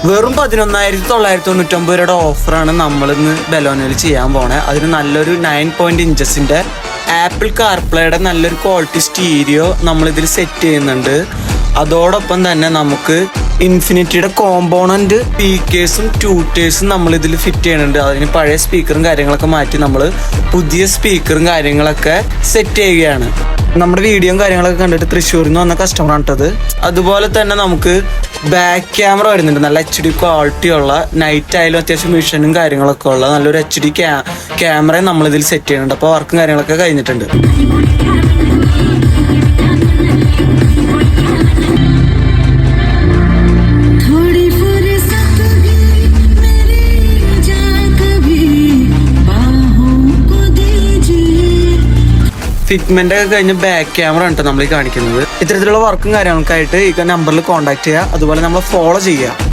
വെറും 11,999 രൂപയുടെ ഓഫറാണ് നമ്മളിന്ന് ബെലോനയിൽ ചെയ്യാൻ പോണേ. അതിന് നല്ലൊരു 9 ഇഞ്ചസിൻ്റെ ആപ്പിൾ കാർപ്ലേയുടെ നല്ലൊരു ക്വാളിറ്റി സ്റ്റീരിയോ നമ്മളിതിൽ സെറ്റ് ചെയ്യുന്നുണ്ട്. അതോടൊപ്പം തന്നെ നമുക്ക് ഇൻഫിനിറ്റിയുടെ കോമ്പോണന്റ് സ്പീക്കേഴ്സും ട്യൂട്ടേഴ്സും നമ്മളിതിൽ ഫിറ്റ് ചെയ്യുന്നുണ്ട്. അതിന് പഴയ സ്പീക്കറും കാര്യങ്ങളൊക്കെ മാറ്റി നമ്മൾ പുതിയ സ്പീക്കറും കാര്യങ്ങളൊക്കെ സെറ്റ് ചെയ്യുകയാണ്. നമ്മുടെ വീഡിയോയും കാര്യങ്ങളൊക്കെ കണ്ടിട്ട് തൃശ്ശൂരിൽ നിന്ന് വന്ന കസ്റ്റമറാണ് കേട്ടത്. അതുപോലെ തന്നെ നമുക്ക് ബാക്ക് ക്യാമറ വരുന്നുണ്ട്. നല്ല HD ക്വാളിറ്റി ഉള്ള, നൈറ്റ് ആയാലും അത്യാവശ്യം മിഷനും കാര്യങ്ങളൊക്കെ ഉള്ള നല്ലൊരു HD ക്യാമറയും നമ്മളിതിൽ സെറ്റ് ചെയ്യുന്നുണ്ട്. അപ്പോൾ വർക്കും കാര്യങ്ങളൊക്കെ കഴിഞ്ഞിട്ടുണ്ട്. ഫിറ്റ്മെന്റ് ഒക്കെ കഴിഞ്ഞ് ബാക്ക് ക്യാമറ ആണ് നമ്മൾ ഈ കാണിക്കുന്നത്. ഇത്തരത്തിലുള്ള വർക്കും കാര്യങ്ങൾക്കായിട്ട് ഈ നമ്പറിൽ കോൺടാക്ട് ചെയ്യുക. അതുപോലെ നമ്മൾ ഫോളോ ചെയ്യുക.